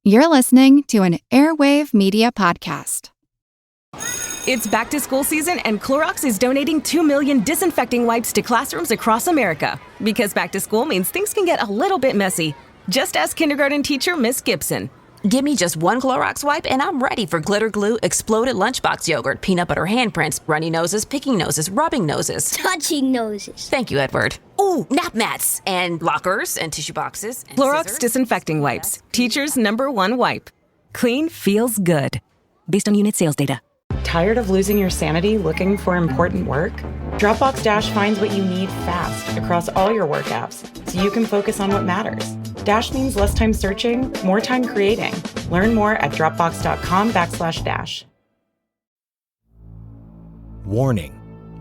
You're listening to an Airwave Media Podcast. It's back to school season, and Clorox is donating 2 million disinfecting wipes to classrooms across America. Because back to school means things can get a little bit messy. Just ask kindergarten teacher Miss Gibson. Give me just one Clorox wipe and I'm ready for glitter glue, exploded lunchbox yogurt, peanut butter handprints, runny noses, picking noses, rubbing noses. Touching noses. Thank you, Edward. Ooh, nap mats and lockers and tissue boxes. And Clorox scissors. disinfecting wipes. Teacher's #1 wipe. Clean feels good. Based on unit sales data. Tired of losing your sanity looking for important work? Dropbox Dash finds what you need fast across all your work apps so you can focus on what matters. Dash means less time searching, more time creating. Learn more at dropbox.com/dash. Warning: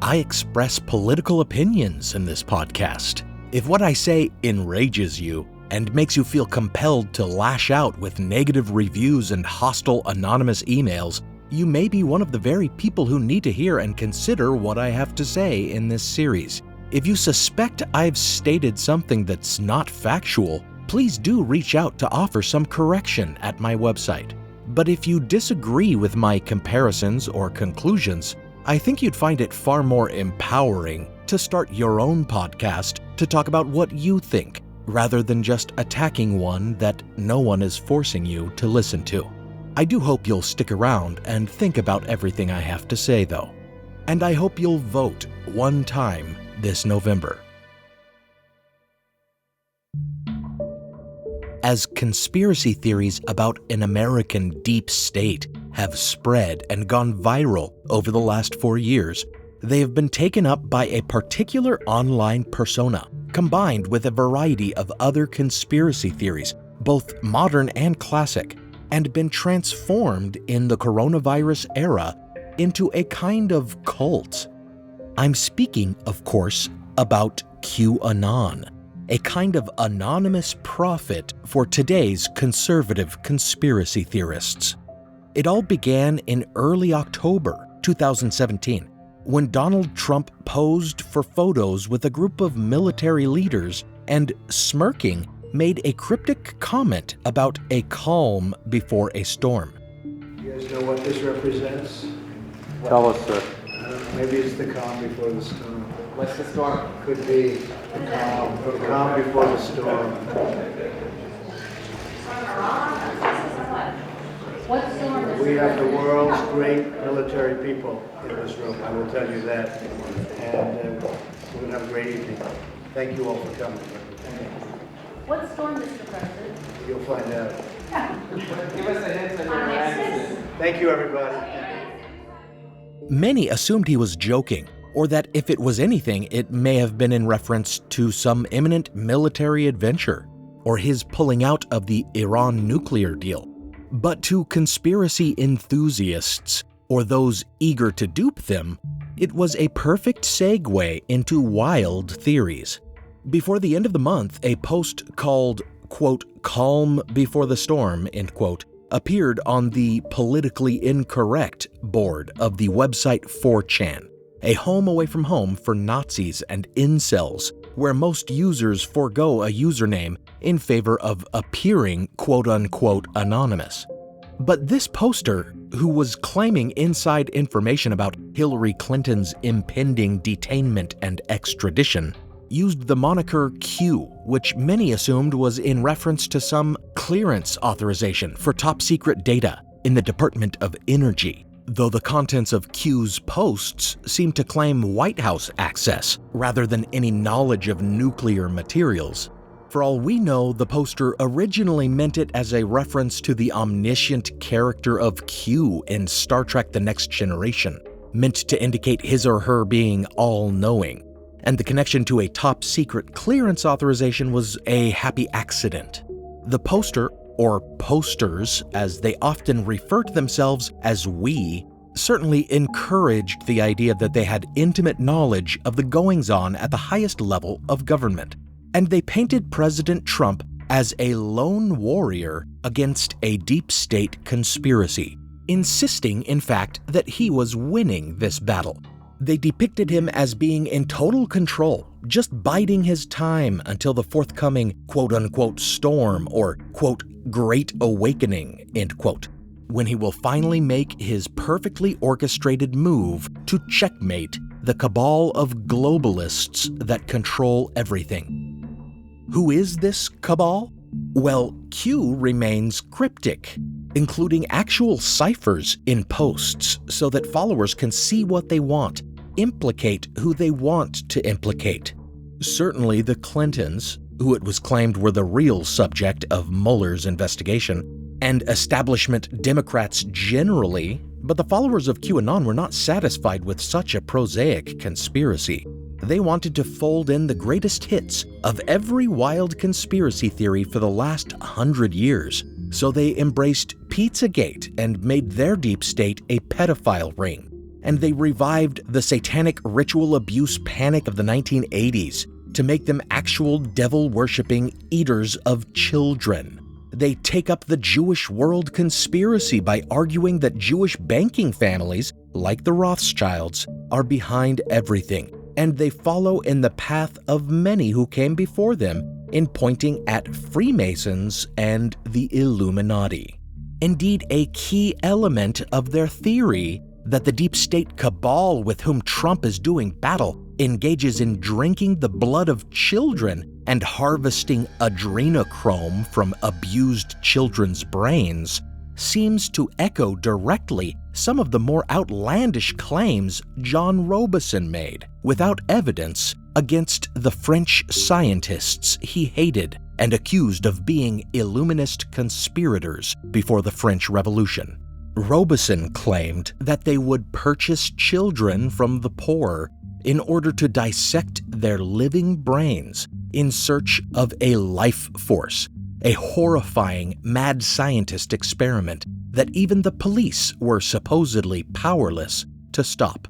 I express political opinions in this podcast. If what I say enrages you and makes you feel compelled to lash out with negative reviews and hostile anonymous emails, you may be one of the very people who need to hear and consider what I have to say in this series. If you suspect I've stated something that's not factual, please do reach out to offer some correction at my website. But if you disagree with my comparisons or conclusions, I think you'd find it far more empowering to start your own podcast to talk about what you think, rather than just attacking one that no one is forcing you to listen to. I do hope you'll stick around and think about everything I have to say, though. And I hope you'll vote one time this November. As conspiracy theories about an American deep state have spread and gone viral over the last 4 years, they have been taken up by a particular online persona, combined with a variety of other conspiracy theories, both modern and classic, and been transformed in the coronavirus era into a kind of cult. I'm speaking, of course, about QAnon, a kind of anonymous prophet for today's conservative conspiracy theorists. It all began in early October 2017, when Donald Trump posed for photos with a group of military leaders and, smirking, made a cryptic comment about a calm before a storm. You guys know what this represents? Tell us, sir. Maybe it's the calm before the storm. What's the storm? Could be the calm before the storm. What storm is We have the world's great military people in this room, I will tell you that. And we're going to have a great evening. Thank you all for coming. What storm, Mr. President? You'll find out. Give us a hint on your answers. Thank you, everybody. Many assumed he was joking, or that if it was anything, it may have been in reference to some imminent military adventure, or his pulling out of the Iran nuclear deal. But to conspiracy enthusiasts, or those eager to dupe them, it was a perfect segue into wild theories. Before the end of the month, a post called, quote, "Calm Before the Storm," end quote, appeared on the politically incorrect board of the website 4chan, a home away from home for Nazis and incels, where most users forego a username in favor of appearing quote-unquote anonymous. But this poster, who was claiming inside information about Hillary Clinton's impending detainment and extradition, used the moniker Q, which many assumed was in reference to some clearance authorization for top-secret data in the Department of Energy, though the contents of Q's posts seemed to claim White House access rather than any knowledge of nuclear materials. For all we know, the poster originally meant it as a reference to the omniscient character of Q in Star Trek: The Next Generation, meant to indicate his or her being all-knowing. And the connection to a top-secret clearance authorization was a happy accident. The poster, or posters as they often refer to themselves as we, certainly encouraged the idea that they had intimate knowledge of the goings-on at the highest level of government. And they painted President Trump as a lone warrior against a deep state conspiracy, insisting, in fact, that he was winning this battle. They depicted him as being in total control, just biding his time until the forthcoming quote-unquote storm or quote great awakening, end quote, when he will finally make his perfectly orchestrated move to checkmate the cabal of globalists that control everything. Who is this cabal? Well, Q remains cryptic, including actual ciphers in posts so that followers can see what they want, implicate who they want to implicate. Certainly the Clintons, who it was claimed were the real subject of Mueller's investigation, and establishment Democrats generally, but the followers of QAnon were not satisfied with such a prosaic conspiracy. They wanted to fold in the greatest hits of every wild conspiracy theory for the last 100 years, so they embraced Pizzagate and made their deep state a pedophile ring. And they revived the satanic ritual abuse panic of the 1980s to make them actual devil-worshipping eaters of children. They take up the Jewish world conspiracy by arguing that Jewish banking families, like the Rothschilds, are behind everything, and they follow in the path of many who came before them in pointing at Freemasons and the Illuminati. Indeed, a key element of their theory that the deep state cabal with whom Trump is doing battle engages in drinking the blood of children and harvesting adrenochrome from abused children's brains seems to echo directly some of the more outlandish claims John Robeson made, without evidence, against the French scientists he hated and accused of being Illuminist conspirators before the French Revolution. Robeson claimed that they would purchase children from the poor in order to dissect their living brains in search of a life force, a horrifying mad scientist experiment that even the police were supposedly powerless to stop.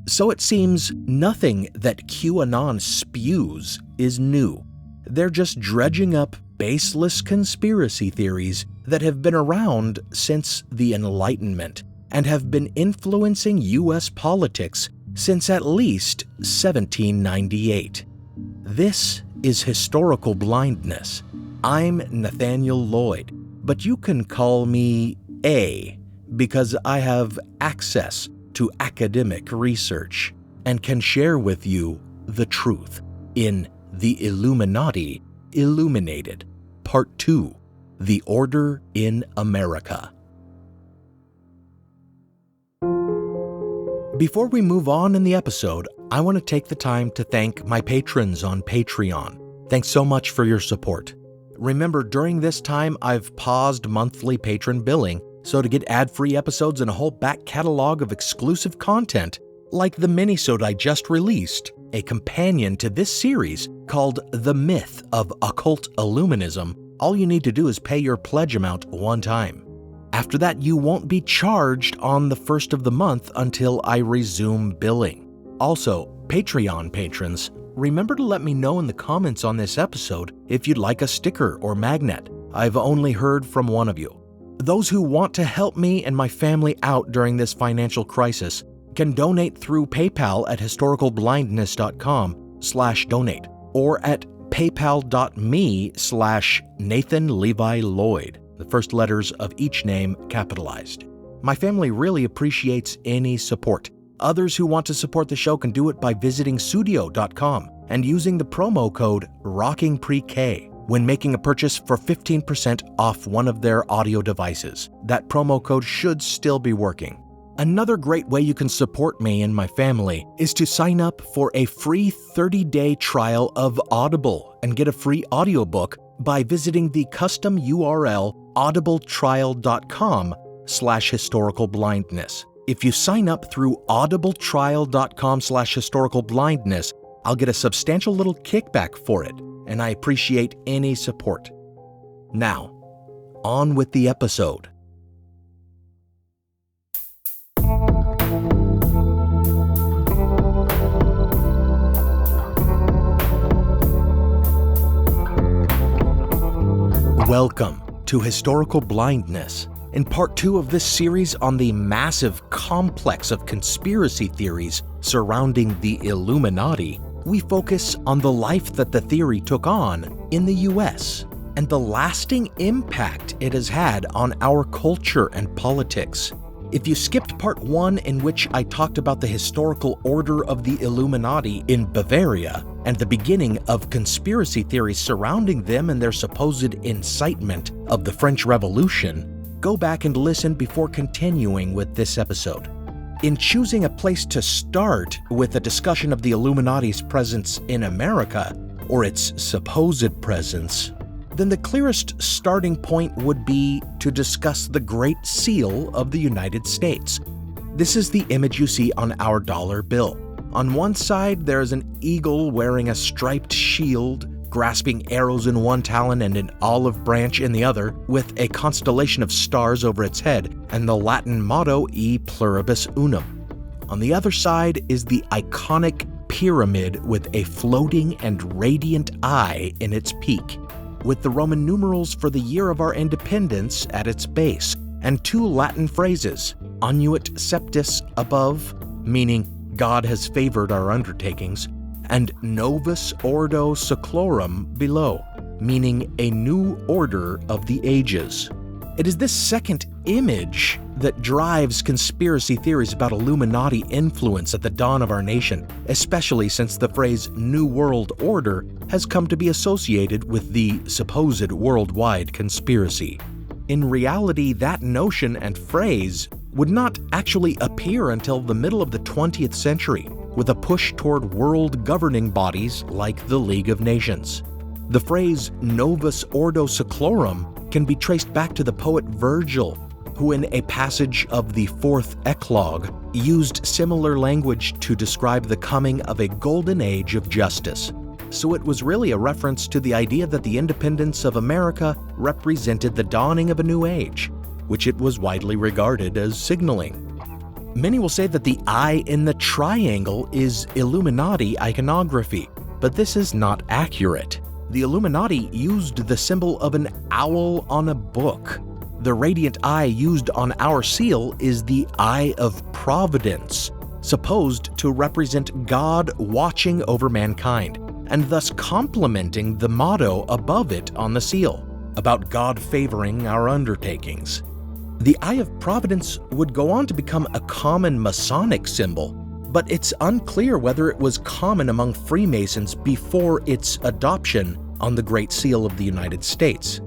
So it seems nothing that QAnon spews is new. They're just dredging up baseless conspiracy theories that have been around since the Enlightenment and have been influencing U.S. politics since at least 1798. This is historical blindness. I'm Nathaniel Lloyd, but you can call me A because I have access to academic research and can share with you the truth in The Illuminati Illuminated, Part 2, The Order in America. Before we move on in the episode, I want to take the time to thank my patrons on Patreon. Thanks so much for your support. Remember, during this time, I've paused monthly patron billing, so to get ad-free episodes and a whole back catalog of exclusive content, like the minisode I just released, a companion to this series called The Myth of Occult Illuminism, all you need to do is pay your pledge amount one time. After that, you won't be charged on the first of the month until I resume billing. Also, Patreon patrons, remember to let me know in the comments on this episode if you'd like a sticker or magnet. I've only heard from one of you. Those who want to help me and my family out during this financial crisis can donate through PayPal at historicalblindness.com/donate or at paypal.me/Nathan Levi Lloyd, the first letters of each name capitalized. My family really appreciates any support. Others who want to support the show can do it by visiting Sudio.com and using the promo code ROCKINGPRE-K when making a purchase for 15% off one of their audio devices. That promo code should still be working. Another great way you can support me and my family is to sign up for a free 30-day trial of Audible and get a free audiobook by visiting the custom URL audibletrial.com/historicalblindness. If you sign up through audibletrial.com/historicalblindness, I'll get a substantial little kickback for it, and I appreciate any support. Now, on with the episode. Welcome to Historical Blindness, In part 2 of this series on the massive complex of conspiracy theories surrounding the Illuminati, we focus on the life that the theory took on in the US and the lasting impact it has had on our culture and politics. If you skipped part 1, in which I talked about the historical order of the Illuminati in Bavaria and the beginning of conspiracy theories surrounding them and their supposed incitement of the French Revolution, go back and listen before continuing with this episode. In choosing a place to start with a discussion of the Illuminati's presence in America, or its supposed presence, then the clearest starting point would be to discuss the Great Seal of the United States. This is the image you see on our dollar bill. On one side, there is an eagle wearing a striped shield, grasping arrows in one talon and an olive branch in the other, with a constellation of stars over its head, and the Latin motto E pluribus unum. On the other side is the iconic pyramid with a floating and radiant eye in its peak, with the Roman numerals for the year of our independence at its base, and 2 Latin phrases, Annuit Septis above, meaning God has favored our undertakings, and Novus Ordo Seclorum below, meaning a new order of the ages. It is this second image that drives conspiracy theories about Illuminati influence at the dawn of our nation, especially since the phrase New World Order has come to be associated with the supposed worldwide conspiracy. In reality, that notion and phrase would not actually appear until the middle of the 20th century, with a push toward world governing bodies like the League of Nations. The phrase Novus Ordo Seclorum can be traced back to the poet Virgil, who in a passage of the 4th Eclogue used similar language to describe the coming of a golden age of justice. So it was really a reference to the idea that the independence of America represented the dawning of a new age, which it was widely regarded as signaling. Many will say that the eye in the triangle is Illuminati iconography, but this is not accurate. The Illuminati used the symbol of an owl on a book. The radiant eye used on our seal is the Eye of Providence, supposed to represent God watching over mankind, and thus complementing the motto above it on the seal, about God favoring our undertakings. The Eye of Providence would go on to become a common Masonic symbol, but it's unclear whether it was common among Freemasons before its adoption on the Great Seal of the United States.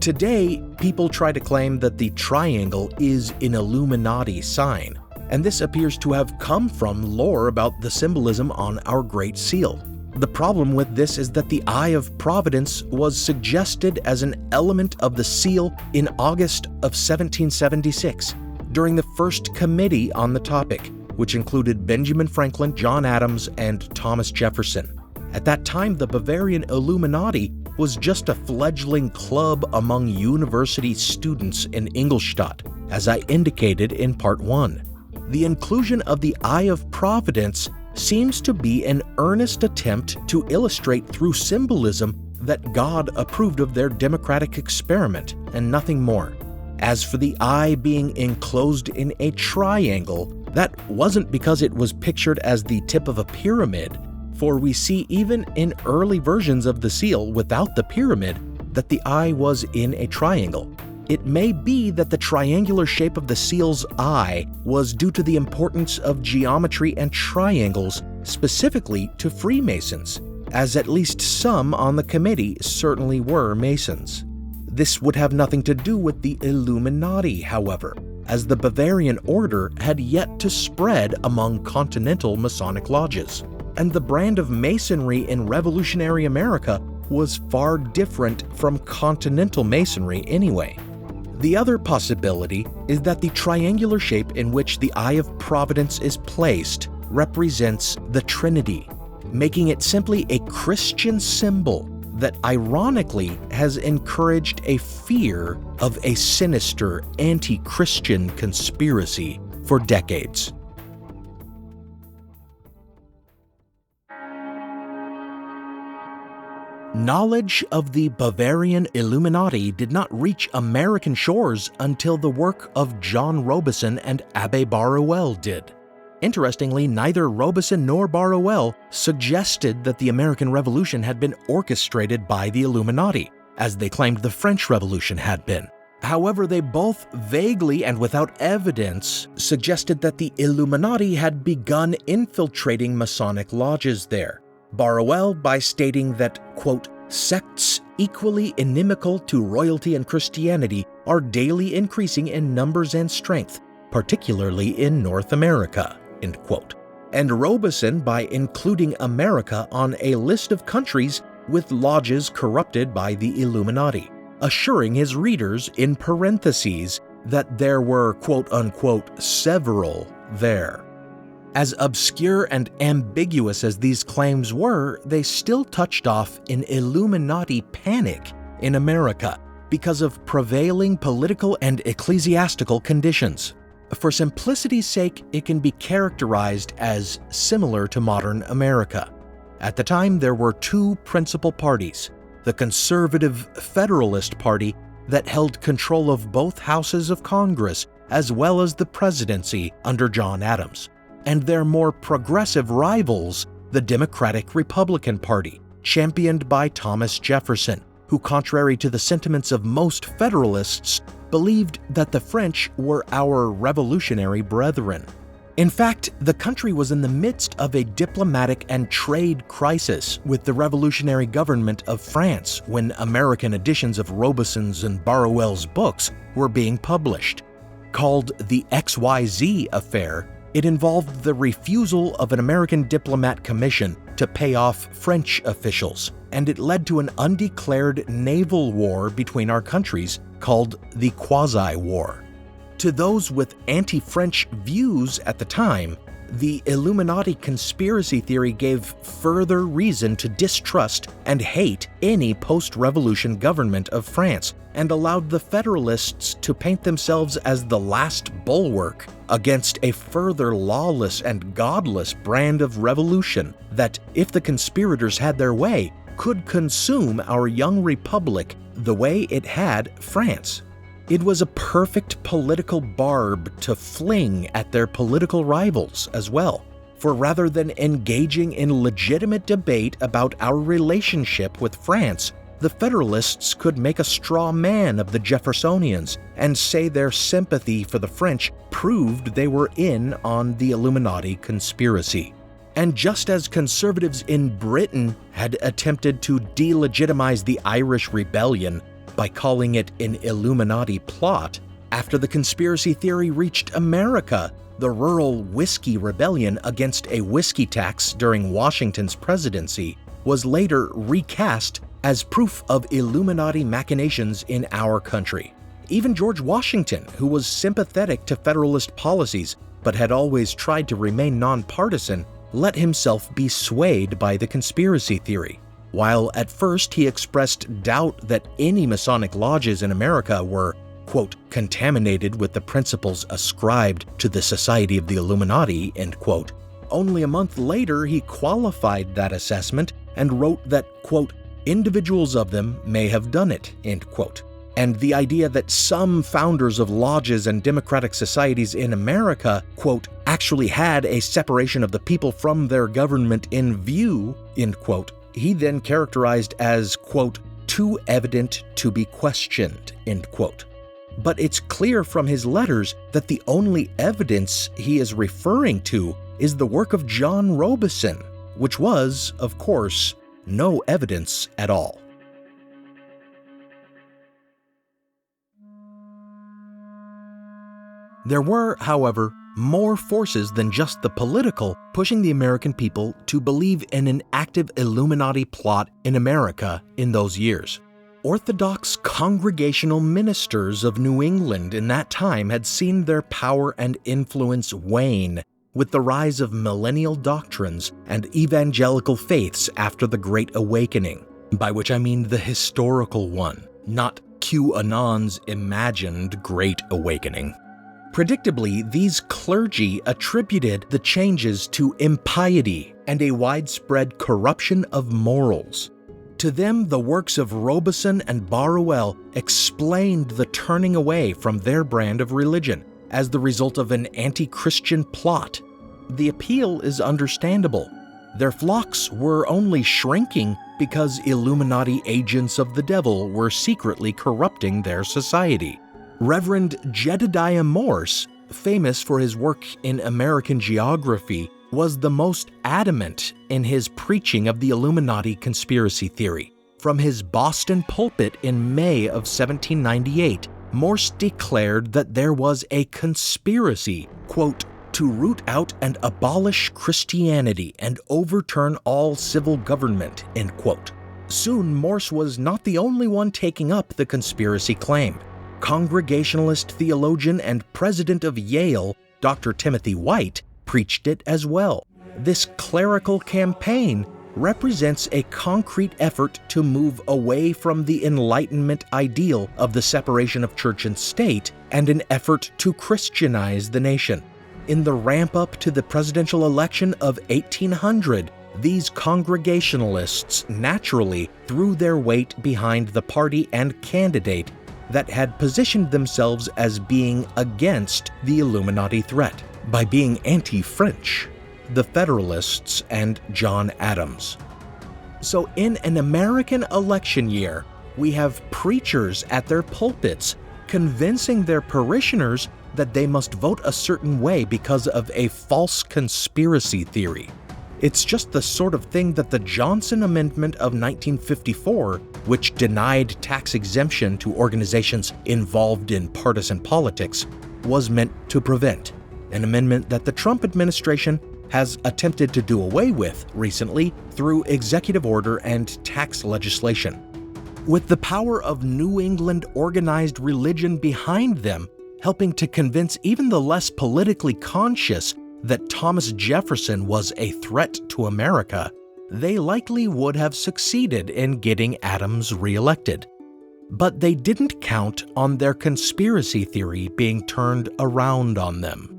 Today, people try to claim that the triangle is an Illuminati sign, and this appears to have come from lore about the symbolism on our Great Seal. The problem with this is that the Eye of Providence was suggested as an element of the seal in August of 1776, during the first committee on the topic, which included Benjamin Franklin, John Adams, and Thomas Jefferson. At that time, the Bavarian Illuminati was just a fledgling club among university students in Ingolstadt, as I indicated in part 1. The inclusion of the Eye of Providence seems to be an earnest attempt to illustrate through symbolism that God approved of their democratic experiment and nothing more. As for the eye being enclosed in a triangle, that wasn't because it was pictured as the tip of a pyramid, for we see even in early versions of the seal without the pyramid that the eye was in a triangle. It may be that the triangular shape of the seal's eye was due to the importance of geometry and triangles, specifically to Freemasons, as at least some on the committee certainly were Masons. This would have nothing to do with the Illuminati, however, as the Bavarian Order had yet to spread among continental Masonic lodges, and the brand of Masonry in revolutionary America was far different from continental Masonry anyway. The other possibility is that the triangular shape in which the Eye of Providence is placed represents the Trinity, making it simply a Christian symbol that ironically has encouraged a fear of a sinister anti-Christian conspiracy for decades. Knowledge of the Bavarian Illuminati did not reach American shores until the work of John Robison and Abbe Barruel did. Interestingly, neither Robison nor Barruel suggested that the American Revolution had been orchestrated by the Illuminati, as they claimed the French Revolution had been. However, they both vaguely and without evidence suggested that the Illuminati had begun infiltrating Masonic lodges there. Barruel by stating that, quote, sects equally inimical to royalty and Christianity are daily increasing in numbers and strength, particularly in North America, end quote. And Robison by including America on a list of countries with lodges corrupted by the Illuminati, assuring his readers in parentheses that there were, quote-unquote, several there. As obscure and ambiguous as these claims were, they still touched off an Illuminati panic in America because of prevailing political and ecclesiastical conditions. For simplicity's sake, it can be characterized as similar to modern America. At the time, there were two principal parties: the Conservative Federalist Party that held control of both houses of Congress as well as the presidency under John Adams, and their more progressive rivals, the Democratic Republican Party, championed by Thomas Jefferson, who, contrary to the sentiments of most Federalists, believed that the French were our revolutionary brethren. In fact, the country was in the midst of a diplomatic and trade crisis with the revolutionary government of France when American editions of Robison's and Barruel's books were being published. Called the XYZ Affair, it involved the refusal of an American diplomat commission to pay off French officials, and it led to an undeclared naval war between our countries called the Quasi-War. To those with anti-French views at the time, the Illuminati conspiracy theory gave further reason to distrust and hate any post-revolution government of France, and allowed the Federalists to paint themselves as the last bulwark against a further lawless and godless brand of revolution that, if the conspirators had their way, could consume our young republic the way it had France. It was a perfect political barb to fling at their political rivals as well, for rather than engaging in legitimate debate about our relationship with France, the Federalists could make a straw man of the Jeffersonians and say their sympathy for the French proved they were in on the Illuminati conspiracy. And just as conservatives in Britain had attempted to delegitimize the Irish Rebellion by calling it an Illuminati plot, after the conspiracy theory reached America, the rural whiskey rebellion against a whiskey tax during Washington's presidency was later recast as proof of Illuminati machinations in our country. Even George Washington, who was sympathetic to Federalist policies but had always tried to remain nonpartisan, let himself be swayed by the conspiracy theory. While at first he expressed doubt that any Masonic lodges in America were, quote, contaminated with the principles ascribed to the Society of the Illuminati, end quote, only a month later he qualified that assessment and wrote that, quote, individuals of them may have done it, end quote. And the idea that some founders of lodges and democratic societies in America, quote, actually had a separation of the people from their government in view, end quote, he then characterized as, quote, too evident to be questioned, end quote. But it's clear from his letters that the only evidence he is referring to is the work of John Robison, which was, of course, no evidence at all. There were, however, more forces than just the political pushing the American people to believe in an active Illuminati plot in America in those years. Orthodox congregational ministers of New England in that time had seen their power and influence wane with the rise of millennial doctrines and evangelical faiths after the Great Awakening, by which I mean the historical one, not QAnon's imagined Great Awakening. Predictably, these clergy attributed the changes to impiety and a widespread corruption of morals. To them, the works of Robeson and Barruel explained the turning away from their brand of religion as the result of an anti-Christian plot. The appeal is understandable. Their flocks were only shrinking because Illuminati agents of the devil were secretly corrupting their society. Reverend Jedediah Morse, famous for his work in American geography, was the most adamant in his preaching of the Illuminati conspiracy theory. From his Boston pulpit in May of 1798, Morse declared that there was a conspiracy, quote, to root out and abolish Christianity and overturn all civil government, end quote. Soon, Morse was not the only one taking up the conspiracy claim. Congregationalist theologian and president of Yale, Dr. Timothy White, preached it as well. This clerical campaign represents a concrete effort to move away from the Enlightenment ideal of the separation of church and state and an effort to Christianize the nation. In the ramp-up to the presidential election of 1800, these Congregationalists naturally threw their weight behind the party and candidate that had positioned themselves as being against the Illuminati threat by being anti-French, the Federalists and John Adams. So in an American election year, we have preachers at their pulpits convincing their parishioners that they must vote a certain way because of a false conspiracy theory. It's just the sort of thing that the Johnson Amendment of 1954, which denied tax exemption to organizations involved in partisan politics, was meant to prevent. An amendment that the Trump administration has attempted to do away with recently through executive order and tax legislation. With the power of New England organized religion behind them, helping to convince even the less politically conscious that Thomas Jefferson was a threat to America, they likely would have succeeded in getting Adams reelected. But they didn't count on their conspiracy theory being turned around on them.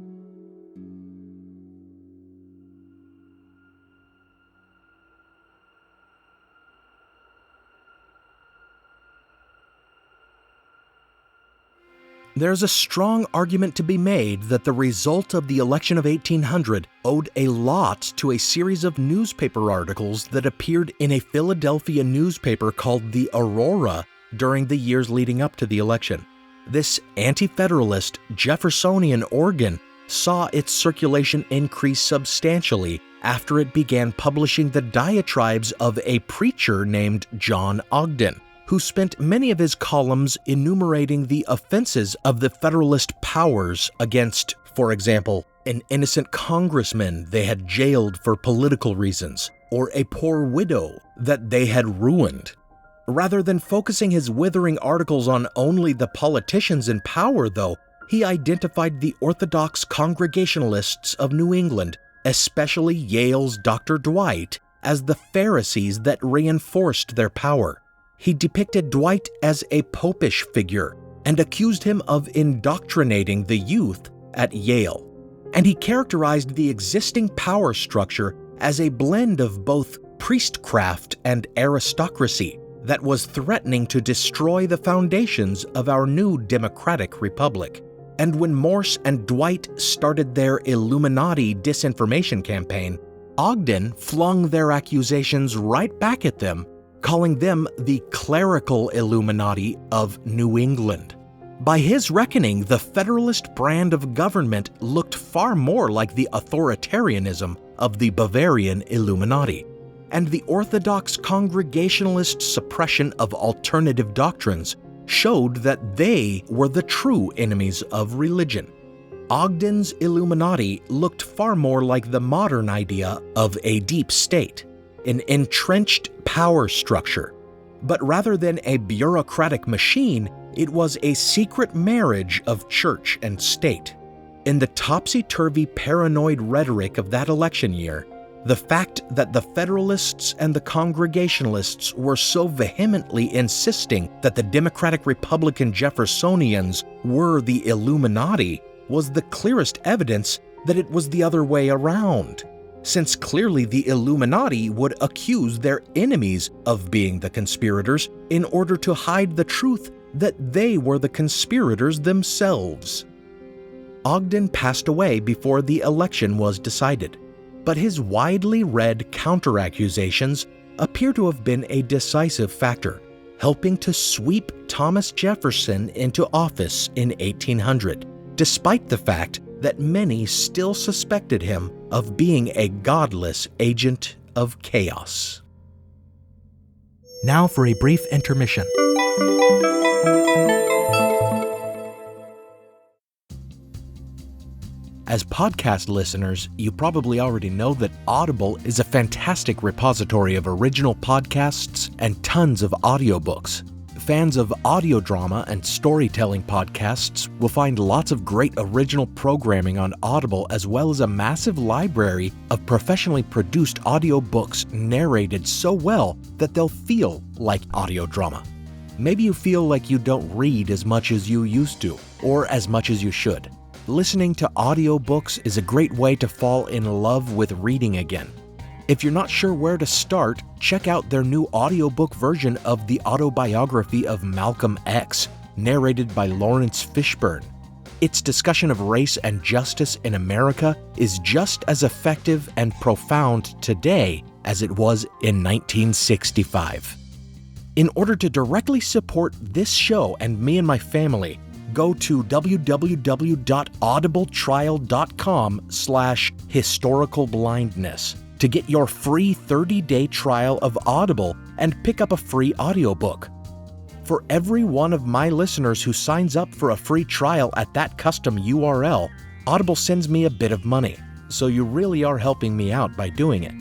There's a strong argument to be made that the result of the election of 1800 owed a lot to a series of newspaper articles that appeared in a Philadelphia newspaper called the Aurora during the years leading up to the election. This anti-federalist Jeffersonian organ saw its circulation increase substantially after it began publishing the diatribes of a preacher named John Ogden, who spent many of his columns enumerating the offenses of the Federalist powers against, for example, an innocent congressman they had jailed for political reasons, or a poor widow that they had ruined. Rather than focusing his withering articles on only the politicians in power, though, he identified the Orthodox Congregationalists of New England, especially Yale's Dr. Dwight, as the Pharisees that reinforced their power. He depicted Dwight as a popish figure and accused him of indoctrinating the youth at Yale. And he characterized the existing power structure as a blend of both priestcraft and aristocracy that was threatening to destroy the foundations of our new democratic republic. And when Morse and Dwight started their Illuminati disinformation campaign, Ogden flung their accusations right back at them, calling them the clerical Illuminati of New England. By his reckoning, the Federalist brand of government looked far more like the authoritarianism of the Bavarian Illuminati, and the Orthodox Congregationalist suppression of alternative doctrines showed that they were the true enemies of religion. Ogden's Illuminati looked far more like the modern idea of a deep state, an entrenched power structure. But rather than a bureaucratic machine, it was a secret marriage of church and state. In the topsy-turvy paranoid rhetoric of that election year, the fact that the Federalists and the Congregationalists were so vehemently insisting that the Democratic Republican Jeffersonians were the Illuminati was the clearest evidence that it was the other way around. since clearly the Illuminati would accuse their enemies of being the conspirators in order to hide the truth that they were the conspirators themselves. Ogden passed away before the election was decided, but his widely read counter-accusations appear to have been a decisive factor, helping to sweep Thomas Jefferson into office in 1800, despite the fact that many still suspected him of being a godless agent of chaos. Now for a brief intermission. As podcast listeners, you probably already know that Audible is a fantastic repository of original podcasts and tons of audiobooks. Fans of audio drama and storytelling podcasts will find lots of great original programming on Audible, as well as a massive library of professionally produced audiobooks narrated so well that they'll feel like audio drama. Maybe you feel like you don't read as much as you used to, or as much as you should. Listening to audiobooks is a great way to fall in love with reading again. If you're not sure where to start, check out their new audiobook version of the autobiography of Malcolm X, narrated by Lawrence Fishburne. Its discussion of race and justice in America is just as effective and profound today as it was in 1965. In order to directly support this show and me and my family, go to www.audibletrial.com/historicalblindness to get your free 30-day trial of Audible and pick up a free audiobook. For every one of my listeners who signs up for a free trial at that custom URL, Audible sends me a bit of money, so you really are helping me out by doing it.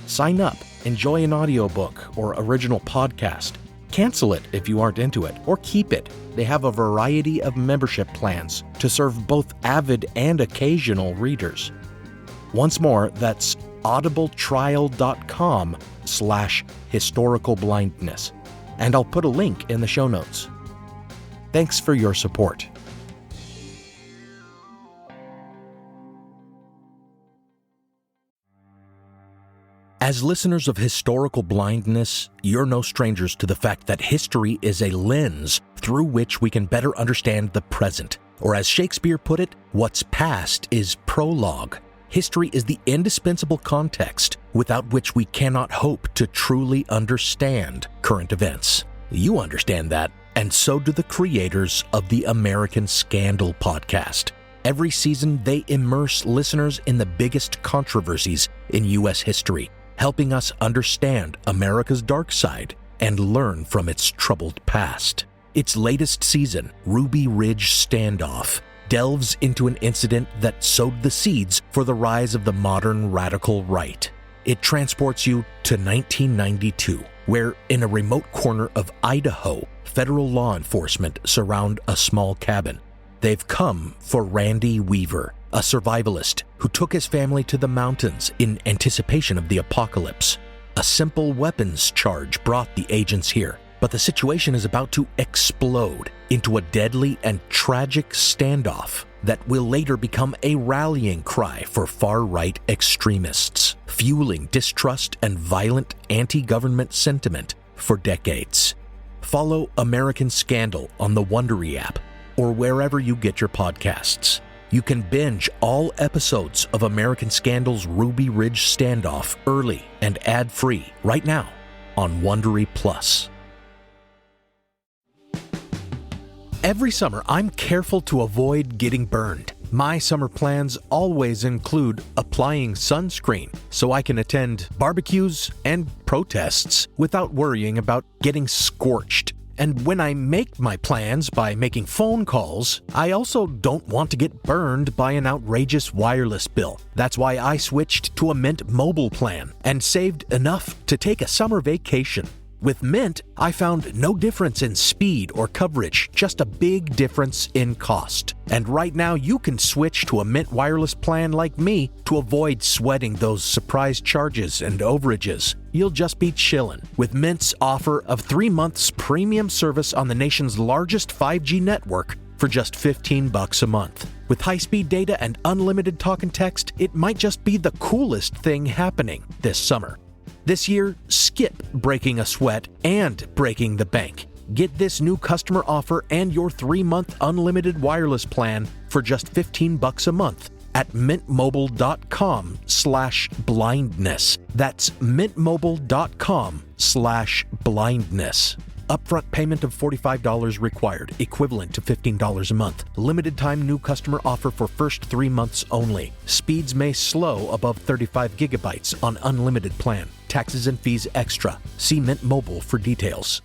Sign up, enjoy an audiobook or original podcast. Cancel it if you aren't into it, or keep it. They have a variety of membership plans to serve both avid and occasional readers. Once more, that's audibletrial.com/historicalblindness, and I'll put a link in the show notes. Thanks for your support. As listeners of Historical Blindness, you're no strangers to the fact that history is a lens through which we can better understand the present. Or as Shakespeare put it, what's past is prologue. History is the indispensable context without which we cannot hope to truly understand current events. You understand that, and so do the creators of the American Scandal podcast. Every season, they immerse listeners in the biggest controversies in U.S. history, helping us understand America's dark side and learn from its troubled past. Its latest season, Ruby Ridge Standoff, delves into an incident that sowed the seeds for the rise of the modern radical right. It transports you to 1992, where in a remote corner of Idaho, federal law enforcement surround a small cabin. They've come for Randy Weaver, a survivalist who took his family to the mountains in anticipation of the apocalypse. A simple weapons charge brought the agents here, but the situation is about to explode into a deadly and tragic standoff that will later become a rallying cry for far-right extremists, fueling distrust and violent anti-government sentiment for decades. Follow American Scandal on the Wondery app or wherever you get your podcasts. You can binge all episodes of American Scandal's Ruby Ridge Standoff early and ad-free right now on Wondery Plus. Every summer, I'm careful to avoid getting burned. My summer plans always include applying sunscreen so I can attend barbecues and protests without worrying about getting scorched. And when I make my plans by making phone calls, I also don't want to get burned by an outrageous wireless bill. That's why I switched to a Mint mobile plan and saved enough to take a summer vacation. With Mint, I found no difference in speed or coverage, just a big difference in cost. And right now you can switch to a Mint wireless plan like me to avoid sweating those surprise charges and overages. You'll just be chillin' with Mint's offer of 3 months premium service on the nation's largest 5G network for just $15 a month. With high-speed data and unlimited talk and text, it might just be the coolest thing happening this summer. This year, skip breaking a sweat and breaking the bank. Get this new customer offer and your 3-month unlimited wireless plan for just $15 a month at mintmobile.com/blindness. That's mintmobile.com/blindness. Upfront payment of $45 required, equivalent to $15 a month. Limited time new customer offer for first 3 months only. Speeds may slow above 35 gigabytes on unlimited plan. Taxes and fees extra. See Mint Mobile for details.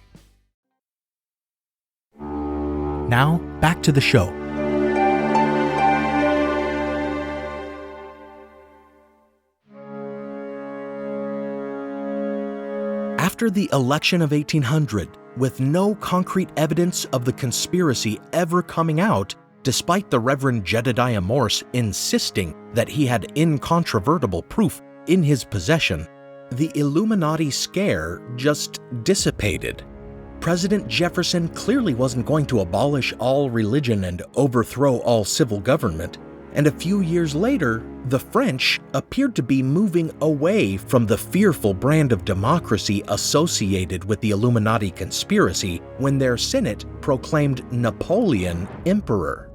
Now, back to the show. After the election of 1800, with no concrete evidence of the conspiracy ever coming out, despite the Reverend Jedediah Morse insisting that he had incontrovertible proof in his possession, the Illuminati scare just dissipated. President Jefferson clearly wasn't going to abolish all religion and overthrow all civil government, and a few years later, the French appeared to be moving away from the fearful brand of democracy associated with the Illuminati conspiracy when their Senate proclaimed Napoleon emperor.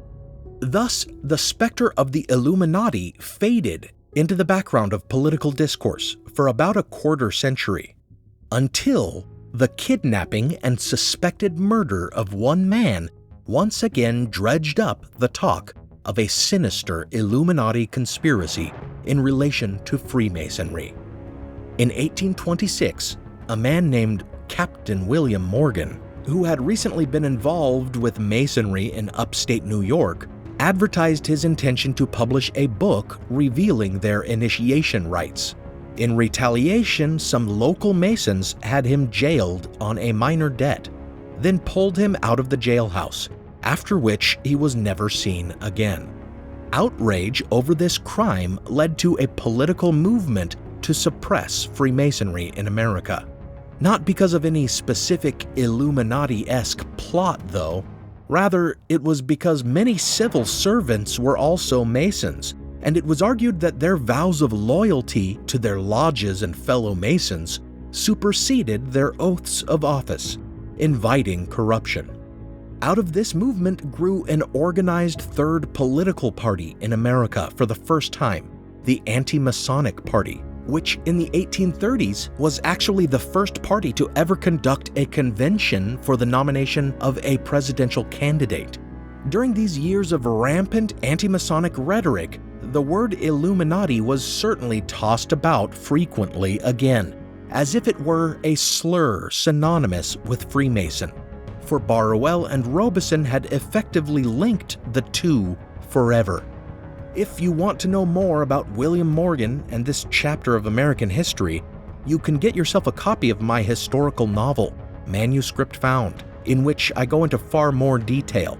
Thus, the specter of the Illuminati faded into the background of political discourse for about a quarter century, until the kidnapping and suspected murder of one man once again dredged up the talk of a sinister Illuminati conspiracy in relation to Freemasonry. In 1826, a man named Captain William Morgan, who had recently been involved with Masonry in upstate New York, advertised his intention to publish a book revealing their initiation rites. In retaliation, some local Masons had him jailed on a minor debt, then pulled him out of the jailhouse, after which he was never seen again. Outrage over this crime led to a political movement to suppress Freemasonry in America. Not because of any specific Illuminati-esque plot, though. Rather, it was because many civil servants were also Masons, and it was argued that their vows of loyalty to their lodges and fellow Masons superseded their oaths of office, inviting corruption. Out of this movement grew an organized third political party in America for the first time, the Anti-Masonic Party, which in the 1830s was actually the first party to ever conduct a convention for the nomination of a presidential candidate. During these years of rampant anti-Masonic rhetoric, the word Illuminati was certainly tossed about frequently again, as if it were a slur synonymous with Freemason, for Barruel and Robeson had effectively linked the two forever. If you want to know more about William Morgan and this chapter of American history, you can get yourself a copy of my historical novel, Manuscript Found, in which I go into far more detail.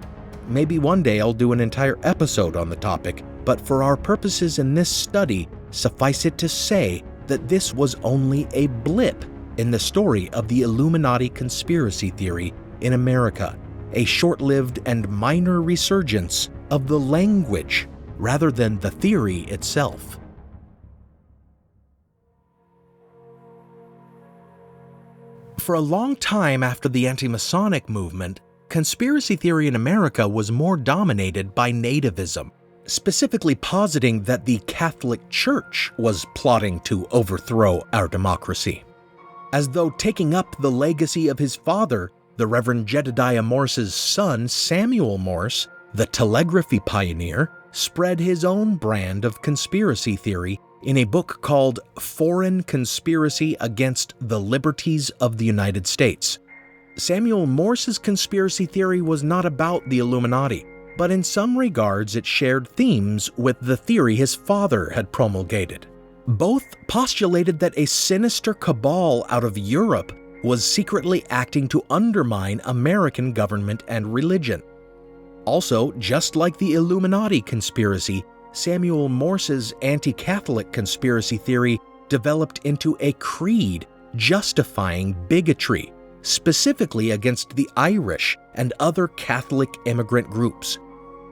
Maybe one day I'll do an entire episode on the topic, but for our purposes in this study, suffice it to say that this was only a blip in the story of the Illuminati conspiracy theory in America, a short-lived and minor resurgence of the language rather than the theory itself. For a long time after the anti-Masonic movement, conspiracy theory in America was more dominated by nativism, specifically positing that the Catholic Church was plotting to overthrow our democracy. As though taking up the legacy of his father, the Reverend Jedediah Morse's son, Samuel Morse, the telegraphy pioneer, spread his own brand of conspiracy theory in a book called Foreign Conspiracy Against the Liberties of the United States. Samuel Morse's conspiracy theory was not about the Illuminati, but in some regards it shared themes with the theory his father had promulgated. Both postulated that a sinister cabal out of Europe was secretly acting to undermine American government and religion. Also, just like the Illuminati conspiracy, Samuel Morse's anti-Catholic conspiracy theory developed into a creed justifying bigotry, specifically against the Irish and other Catholic immigrant groups.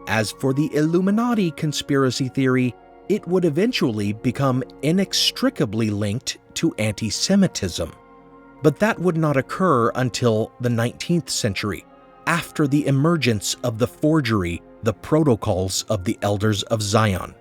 As for the Illuminati conspiracy theory, it would eventually become inextricably linked to anti-Semitism. But that would not occur until the 19th century, after the emergence of the forgery, the Protocols of the Elders of Zion.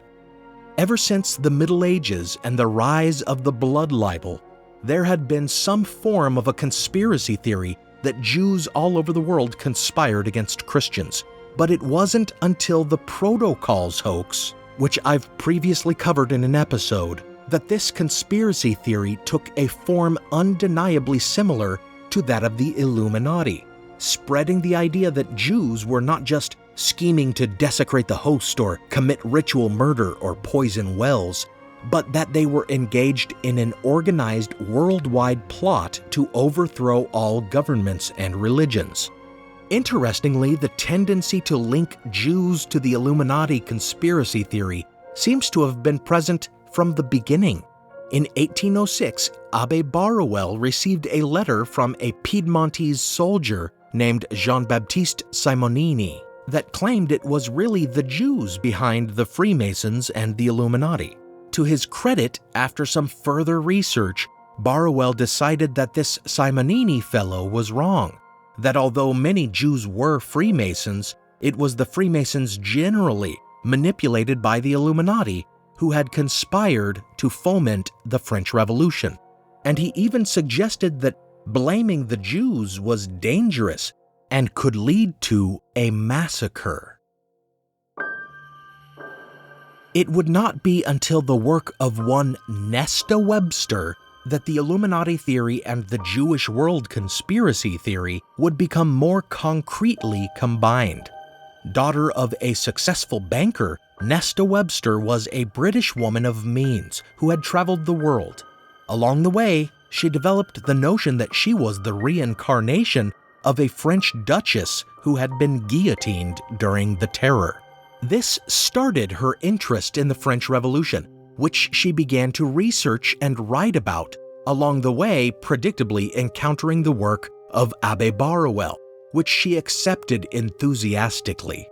Ever since the Middle Ages and the rise of the blood libel, there had been some form of a conspiracy theory that Jews all over the world conspired against Christians. But it wasn't until the Protocols hoax, which I've previously covered in an episode, that this conspiracy theory took a form undeniably similar to that of the Illuminati, spreading the idea that Jews were not just scheming to desecrate the host or commit ritual murder or poison wells, but that they were engaged in an organized worldwide plot to overthrow all governments and religions. Interestingly, the tendency to link Jews to the Illuminati conspiracy theory seems to have been present from the beginning. In 1806, Abbe Barruel received a letter from a Piedmontese soldier named Jean-Baptiste Simonini that claimed it was really the Jews behind the Freemasons and the Illuminati. To his credit, after some further research, Barruel decided that this Simonini fellow was wrong, that although many Jews were Freemasons, it was the Freemasons generally manipulated by the Illuminati who had conspired to foment the French Revolution. And he even suggested that blaming the Jews was dangerous and could lead to a massacre. It would not be until the work of one Nesta Webster that the Illuminati theory and the Jewish world conspiracy theory would become more concretely combined. Daughter of a successful banker, Nesta Webster was a British woman of means who had traveled the world. Along the way, she developed the notion that she was the reincarnation of a French duchess who had been guillotined during the Terror. This started her interest in the French Revolution, which she began to research and write about, along the way predictably encountering the work of Abbe Barruel, which she accepted enthusiastically.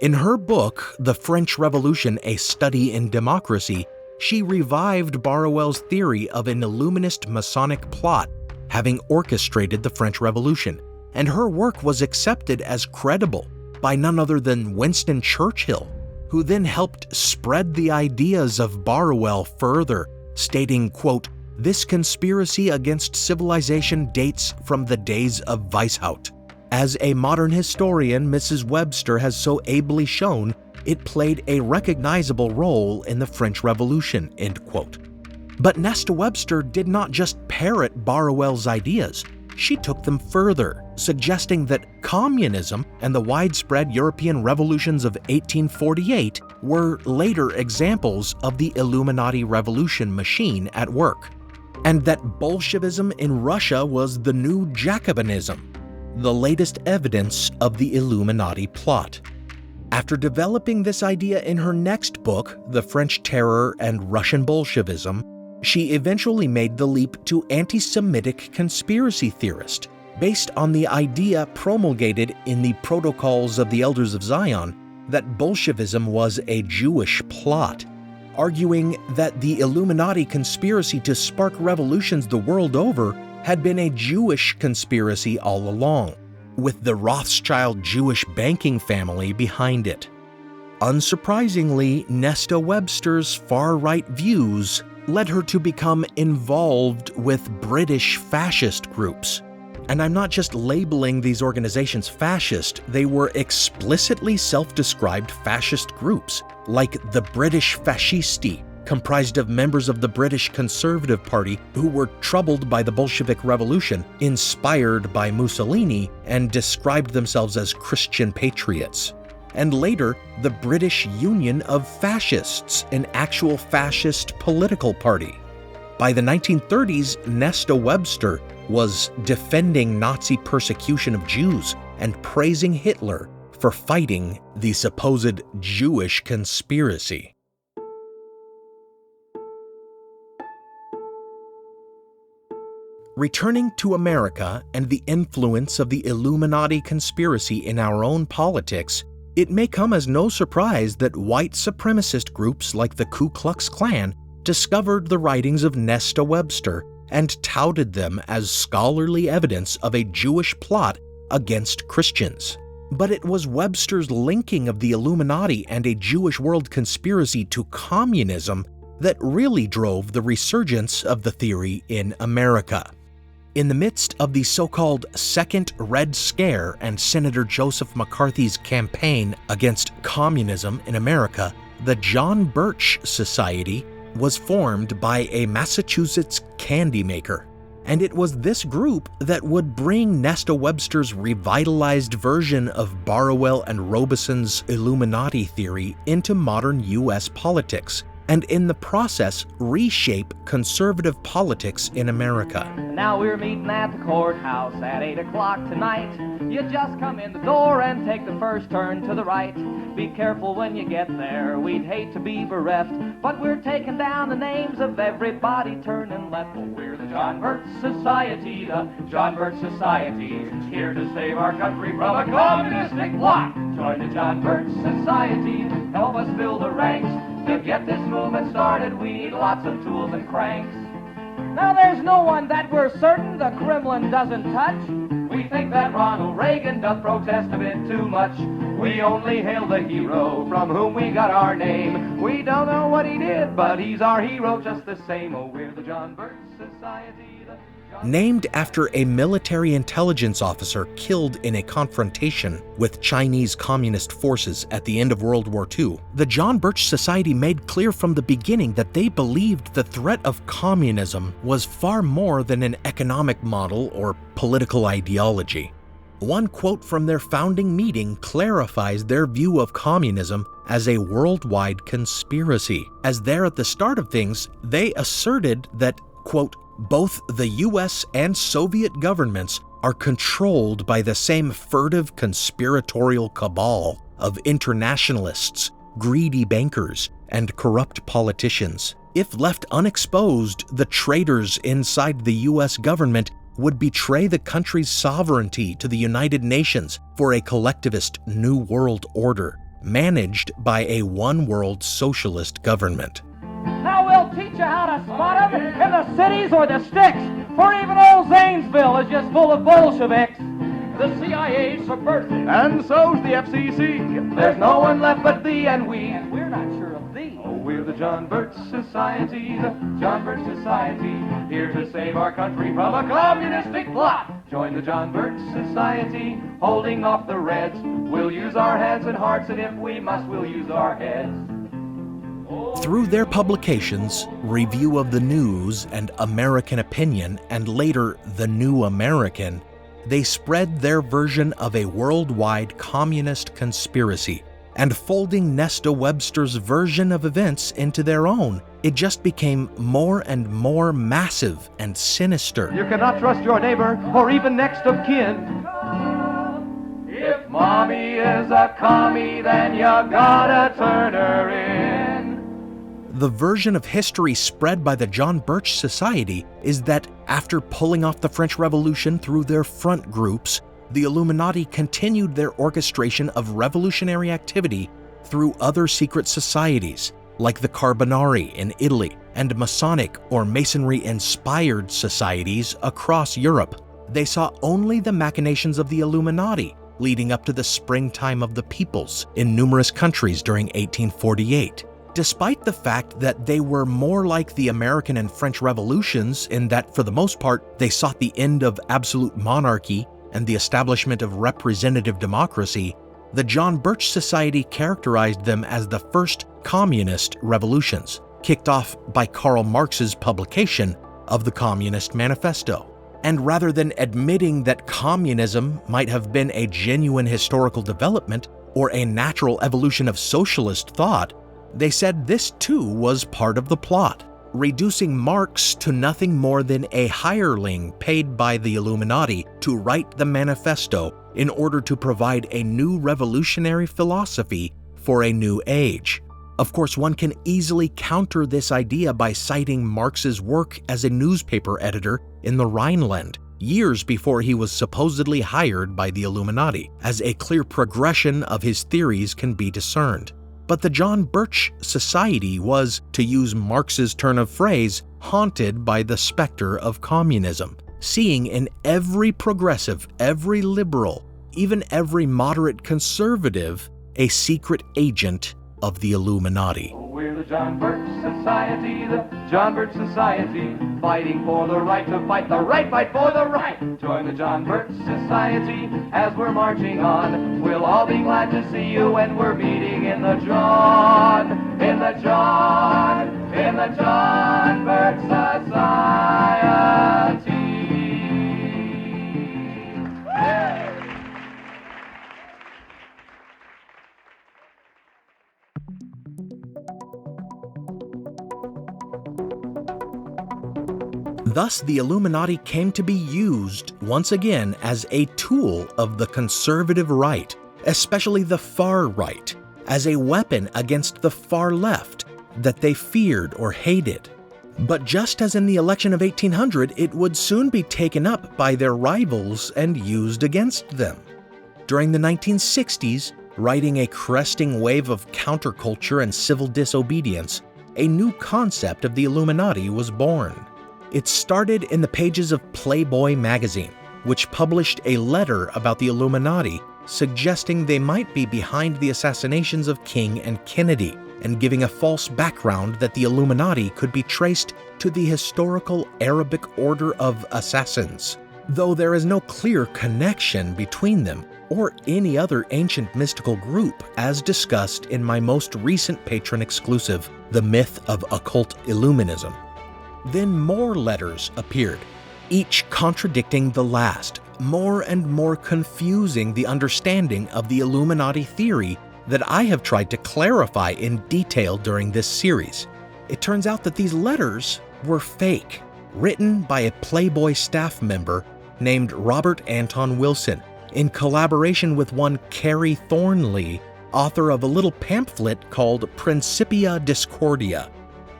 In her book, The French Revolution, A Study in Democracy, she revived Barruel's theory of an Illuminist Masonic plot having orchestrated the French Revolution, and her work was accepted as credible by none other than Winston Churchill, who then helped spread the ideas of Barruel further, stating, quote, "This conspiracy against civilization dates from the days of Weishaupt. As a modern historian, Mrs. Webster has so ably shown, it played a recognizable role in the French Revolution," end quote. But Nesta Webster did not just parrot Barruel's ideas. She took them further, suggesting that communism and the widespread European revolutions of 1848 were later examples of the Illuminati revolution machine at work, and that Bolshevism in Russia was the new Jacobinism, the latest evidence of the Illuminati plot. After developing this idea in her next book, The French Terror and Russian Bolshevism, she eventually made the leap to anti-Semitic conspiracy theorist, based on the idea promulgated in the Protocols of the Elders of Zion that Bolshevism was a Jewish plot, arguing that the Illuminati conspiracy to spark revolutions the world over had been a Jewish conspiracy all along, with the Rothschild Jewish banking family behind it. Unsurprisingly, Nesta Webster's far-right views led her to become involved with British fascist groups. And I'm not just labeling these organizations fascist, they were explicitly self-described fascist groups, like the British Fascisti, comprised of members of the British Conservative Party who were troubled by the Bolshevik Revolution, inspired by Mussolini, and described themselves as Christian patriots. And later, the British Union of Fascists, an actual fascist political party. By the 1930s, Nesta Webster was defending Nazi persecution of Jews and praising Hitler for fighting the supposed Jewish conspiracy. Returning to America and the influence of the Illuminati conspiracy in our own politics, It may come as no surprise that white supremacist groups like the Ku Klux Klan discovered the writings of Nesta Webster and touted them as scholarly evidence of a Jewish plot against Christians. But it was Webster's linking of the Illuminati and a Jewish world conspiracy to communism that really drove the resurgence of the theory in America. In the midst of the so-called Second Red Scare and Senator Joseph McCarthy's campaign against communism in America, the John Birch Society was formed by a Massachusetts candy maker. And it was this group that would bring Nesta Webster's revitalized version of Barwell and Robeson's Illuminati theory into modern U.S. politics, and in the process reshape conservative politics in America. Now we're meeting at the courthouse at 8 o'clock tonight. You just come in the door and take the first turn to the right. Be careful when you get there, we'd hate to be bereft, but we're taking down the names of everybody turning left. Well, we're the John Birch Society, the John Birch Society, here to save our country from a communistic plot. Join the John Birch Society, help us fill the ranks. To get this movement started, we need lots of tools and cranks. Now there's no one that we're certain the Kremlin doesn't touch. We think that Ronald Reagan doth protest a bit too much. We only hail the hero from whom we got our name. We don't know what he did, but he's our hero just the same. Oh, we're the John Birch Society. Named after a military intelligence officer killed in a confrontation with Chinese communist forces at the end of World War II, the John Birch Society made clear from the beginning that they believed the threat of communism was far more than an economic model or political ideology. One quote from their founding meeting clarifies their view of communism as a worldwide conspiracy, as there at the start of things, they asserted that, quote, both the US and Soviet governments are controlled by the same furtive conspiratorial cabal of internationalists, greedy bankers, and corrupt politicians. If left unexposed, the traitors inside the US government would betray the country's sovereignty to the United Nations for a collectivist New World Order, managed by a one-world socialist government. Now we'll teach you how to spot them in the cities or the sticks, for even old Zanesville is just full of Bolsheviks. The CIA's subversive, and so's the FCC. There's no one left but thee and we, and we're not sure of thee. Oh, we're the John Birch Society, the John Birch Society, here to save our country from a communistic plot. Join the John Birch Society, holding off the Reds. We'll use our heads and hearts, and if we must, we'll use our heads. Through their publications, Review of the News and American Opinion, and later The New American, they spread their version of a worldwide communist conspiracy, and folding Nesta Webster's version of events into their own, it just became more and more massive and sinister. You cannot trust your neighbor or even next of kin. If mommy is a commie, then you gotta turn her in. The version of history spread by the John Birch Society is that after pulling off the French Revolution through their front groups, the Illuminati continued their orchestration of revolutionary activity through other secret societies, like the Carbonari in Italy, and Masonic or Masonry-inspired societies across Europe. They saw only the machinations of the Illuminati, leading up to the Springtime of the Peoples in numerous countries during 1848. Despite the fact that they were more like the American and French revolutions in that, for the most part, they sought the end of absolute monarchy and the establishment of representative democracy, the John Birch Society characterized them as the first communist revolutions, kicked off by Karl Marx's publication of the Communist Manifesto. And rather than admitting that communism might have been a genuine historical development or a natural evolution of socialist thought, they said this too was part of the plot, reducing Marx to nothing more than a hireling paid by the Illuminati to write the manifesto in order to provide a new revolutionary philosophy for a new age. Of course, one can easily counter this idea by citing Marx's work as a newspaper editor in the Rhineland, years before he was supposedly hired by the Illuminati, as a clear progression of his theories can be discerned. But the John Birch Society was, to use Marx's turn of phrase, haunted by the specter of communism, seeing in every progressive, every liberal, even every moderate conservative, a secret agent of the Illuminati. We're the John Birch Society, the John Birch Society, fighting for the right to fight the right fight for the right. Join the John Birch Society as we're marching on. We'll all be glad to see you when we're meeting in the John Birch Society. Thus, the Illuminati came to be used once again as a tool of the conservative right, especially the far right, as a weapon against the far left that they feared or hated. But just as in the election of 1800, it would soon be taken up by their rivals and used against them. During the 1960s, riding a cresting wave of counterculture and civil disobedience, a new concept of the Illuminati was born. It started in the pages of Playboy magazine, which published a letter about the Illuminati, suggesting they might be behind the assassinations of King and Kennedy, and giving a false background that the Illuminati could be traced to the historical Arabic order of assassins, though there is no clear connection between them or any other ancient mystical group, as discussed in my most recent patron exclusive, The Myth of Occult Illuminism. Then more letters appeared, each contradicting the last, more and more confusing the understanding of the Illuminati theory that I have tried to clarify in detail during this series. It turns out that these letters were fake, written by a Playboy staff member named Robert Anton Wilson, in collaboration with one Carrie Thornley, author of a little pamphlet called Principia Discordia.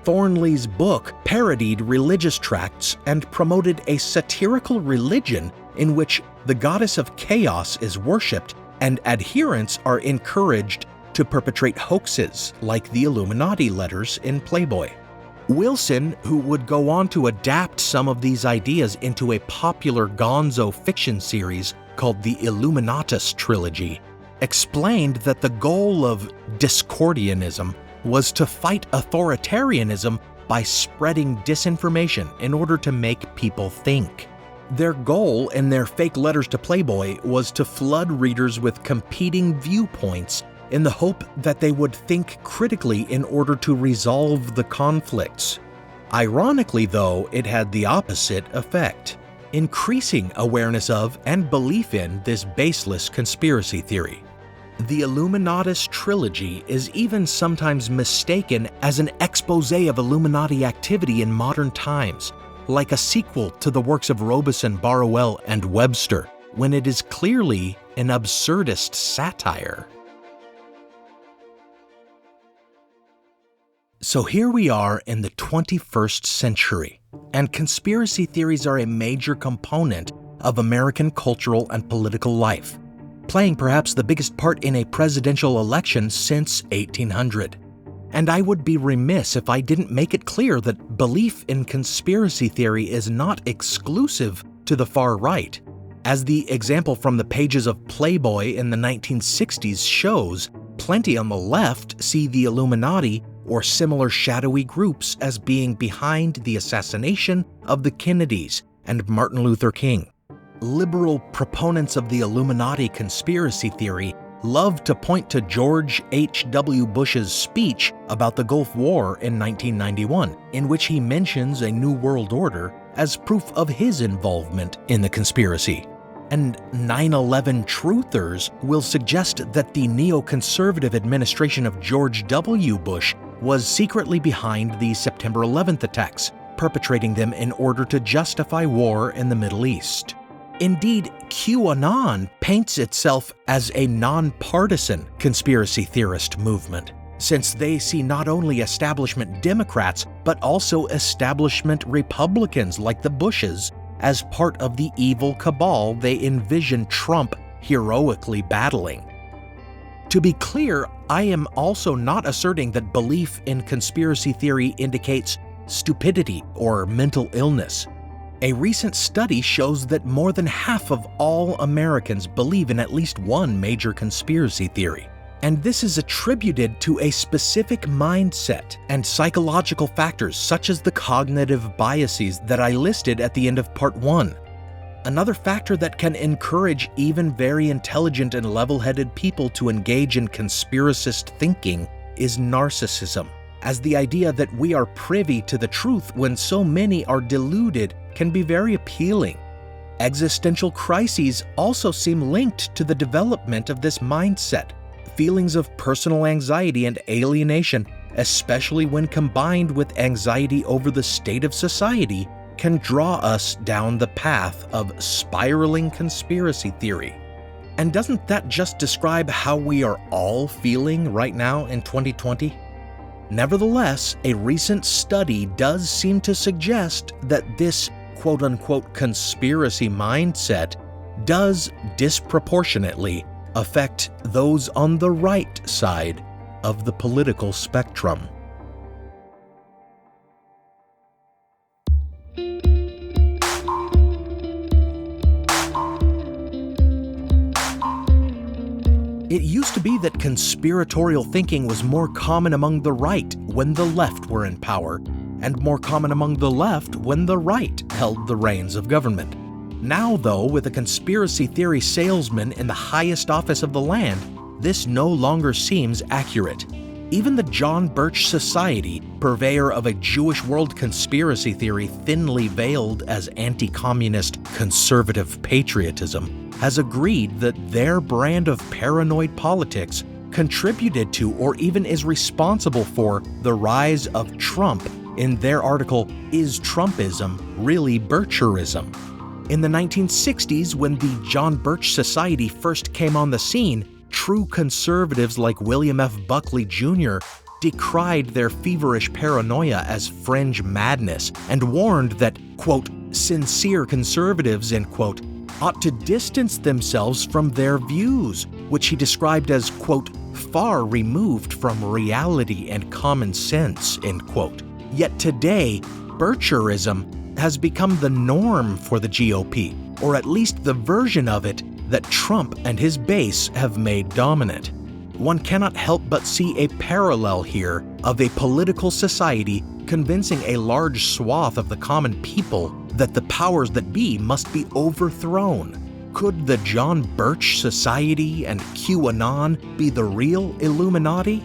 Thornley's book parodied religious tracts and promoted a satirical religion in which the goddess of chaos is worshipped and adherents are encouraged to perpetrate hoaxes like the Illuminati letters in Playboy. Wilson, who would go on to adapt some of these ideas into a popular gonzo fiction series called the Illuminatus trilogy, explained that the goal of Discordianism was to fight authoritarianism by spreading disinformation in order to make people think. Their goal in their fake letters to Playboy was to flood readers with competing viewpoints in the hope that they would think critically in order to resolve the conflicts. Ironically, though, it had the opposite effect, increasing awareness of and belief in this baseless conspiracy theory. The Illuminatus trilogy is even sometimes mistaken as an exposé of Illuminati activity in modern times, like a sequel to the works of Robeson, Barruel, and Webster, when it is clearly an absurdist satire. So here we are in the 21st century, and conspiracy theories are a major component of American cultural and political life, playing perhaps the biggest part in a presidential election since 1800. And I would be remiss if I didn't make it clear that belief in conspiracy theory is not exclusive to the far right. As the example from the pages of Playboy in the 1960s shows, plenty on the left see the Illuminati or similar shadowy groups as being behind the assassination of the Kennedys and Martin Luther King. Liberal proponents of the Illuminati conspiracy theory love to point to George H.W. Bush's speech about the Gulf War in 1991, in which he mentions a New World Order as proof of his involvement in the conspiracy. And 9/11 truthers will suggest that the neoconservative administration of George W. Bush was secretly behind the September 11th attacks, perpetrating them in order to justify war in the Middle East. Indeed, QAnon paints itself as a nonpartisan conspiracy theorist movement, since they see not only establishment Democrats, but also establishment Republicans like the Bushes as part of the evil cabal they envision Trump heroically battling. To be clear, I am also not asserting that belief in conspiracy theory indicates stupidity or mental illness. A recent study shows that more than half of all Americans believe in at least one major conspiracy theory. And this is attributed to a specific mindset and psychological factors such as the cognitive biases that I listed at the end of part 1. Another factor that can encourage even very intelligent and level-headed people to engage in conspiracist thinking is narcissism, as the idea that we are privy to the truth when so many are deluded can be very appealing. Existential crises also seem linked to the development of this mindset. Feelings of personal anxiety and alienation, especially when combined with anxiety over the state of society, can draw us down the path of spiraling conspiracy theory. And doesn't that just describe how we are all feeling right now in 2020? Nevertheless, a recent study does seem to suggest that this quote-unquote conspiracy mindset does disproportionately affect those on the right side of the political spectrum. It used to be that conspiratorial thinking was more common among the right when the left were in power, and more common among the left when the right held the reins of government. Now, though, with a conspiracy theory salesman in the highest office of the land, this no longer seems accurate. Even the John Birch Society, purveyor of a Jewish world conspiracy theory thinly veiled as anti-communist conservative patriotism, has agreed that their brand of paranoid politics contributed to or even is responsible for the rise of Trump in their article, Is Trumpism Really Bircherism? In the 1960s, when the John Birch Society first came on the scene, true conservatives like William F. Buckley Jr. decried their feverish paranoia as fringe madness and warned that, quote, sincere conservatives, end quote, ought to distance themselves from their views, which he described as, quote, far removed from reality and common sense, end quote. Yet today, Bircherism has become the norm for the GOP, or at least the version of it that Trump and his base have made dominant. One cannot help but see a parallel here of a political society convincing a large swath of the common people that the powers that be must be overthrown. Could the John Birch Society and QAnon be the real Illuminati?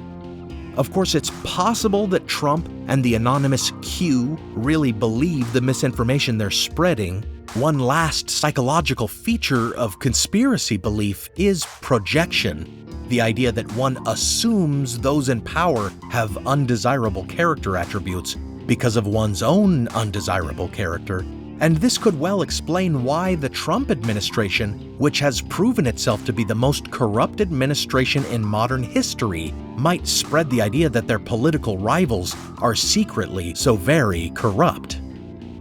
Of course, it's possible that Trump and the anonymous Q really believe the misinformation they're spreading. One last psychological feature of conspiracy belief is projection. The idea that one assumes those in power have undesirable character attributes because of one's own undesirable character. And this could well explain why the Trump administration, which has proven itself to be the most corrupt administration in modern history, might spread the idea that their political rivals are secretly so very corrupt.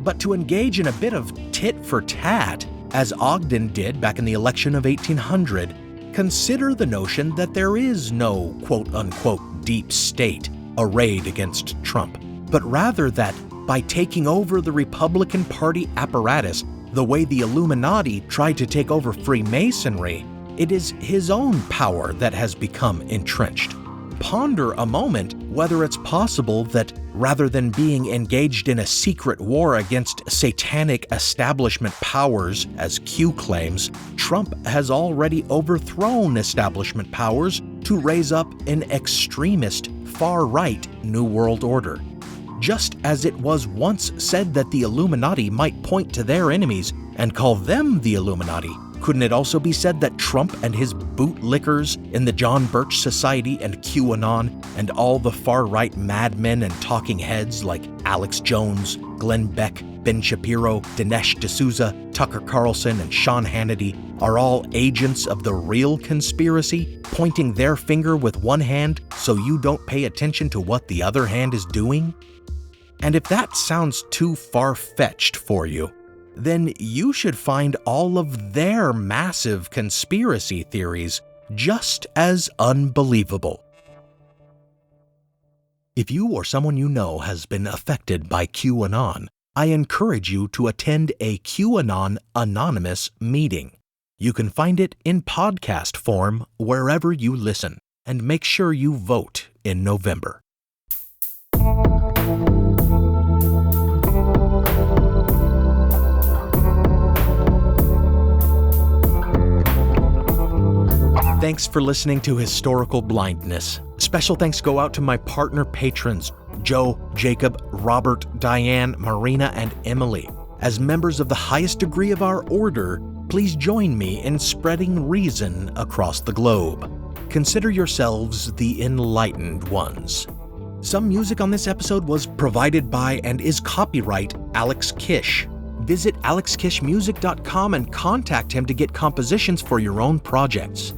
But to engage in a bit of tit for tat, as Ogden did back in the election of 1800, consider the notion that there is no quote-unquote deep state arrayed against Trump, but rather that by taking over the Republican Party apparatus the way the Illuminati tried to take over Freemasonry, it is his own power that has become entrenched. Ponder a moment whether it's possible that rather than being engaged in a secret war against satanic establishment powers, as Q claims, Trump has already overthrown establishment powers to raise up an extremist, far-right New World Order. Just as it was once said that the Illuminati might point to their enemies and call them the Illuminati, couldn't it also be said that Trump and his bootlickers in the John Birch Society and QAnon and all the far-right madmen and talking heads like Alex Jones, Glenn Beck, Ben Shapiro, Dinesh D'Souza, Tucker Carlson, and Sean Hannity are all agents of the real conspiracy, pointing their finger with one hand so you don't pay attention to what the other hand is doing? And if that sounds too far-fetched for you, then you should find all of their massive conspiracy theories just as unbelievable. If you or someone you know has been affected by QAnon, I encourage you to attend a QAnon Anonymous meeting. You can find it in podcast form wherever you listen, and make sure you vote in November. Thanks for listening to Historical Blindness. Special thanks go out to my partner patrons, Joe, Jacob, Robert, Diane, Marina, and Emily. As members of the highest degree of our order, please join me in spreading reason across the globe. Consider yourselves the enlightened ones. Some music on this episode was provided by and is copyright Alex Kish. Visit alexkishmusic.com and contact him to get compositions for your own projects.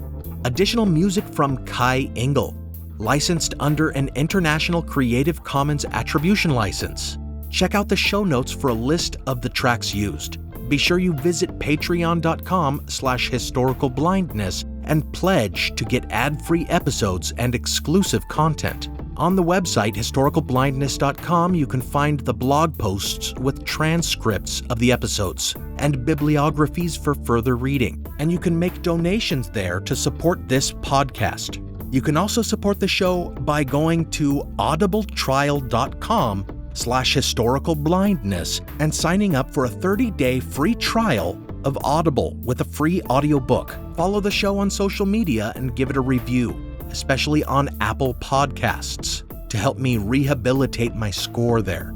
Additional music from Kai Engel, licensed under an International Creative Commons Attribution License. Check out the show notes for a list of the tracks used. Be sure you visit patreon.com/historicalblindness and pledge to get ad-free episodes and exclusive content. On the website historicalblindness.com, you can find the blog posts with transcripts of the episodes and bibliographies for further reading, and you can make donations there to support this podcast. You can also support the show by going to audibletrial.com/historicalblindness and signing up for a 30-day free trial of Audible with a free audiobook. Follow the show on social media and give it a review, especially on Apple Podcasts, to help me rehabilitate my score there.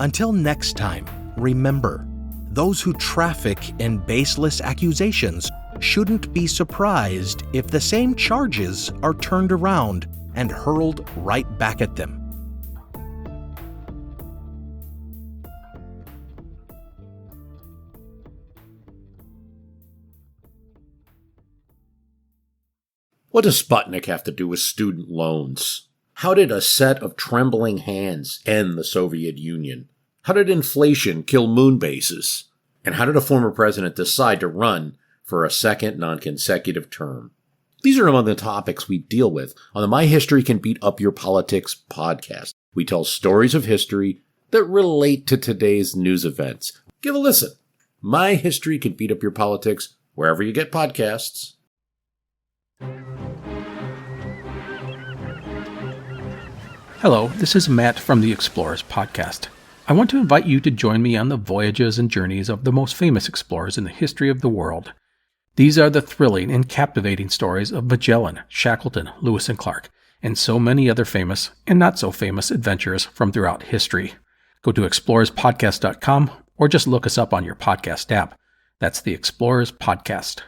Until next time, remember, those who traffic in baseless accusations shouldn't be surprised if the same charges are turned around and hurled right back at them. What does Sputnik have to do with student loans? How did a set of trembling hands end the Soviet Union? How did inflation kill moon bases? And how did a former president decide to run for a second non-consecutive term? These are among the topics we deal with on the My History Can Beat Up Your Politics podcast. We tell stories of history that relate to today's news events. Give a listen. My History Can Beat Up Your Politics, wherever you get podcasts. Hello, this is Matt from the Explorers Podcast. I want to invite you to join me on the voyages and journeys of the most famous explorers in the history of the world. These are the thrilling and captivating stories of Magellan, Shackleton, Lewis and Clark, and so many other famous and not so famous adventurers from throughout history. Go to explorerspodcast.com or just look us up on your podcast app. That's the Explorers Podcast.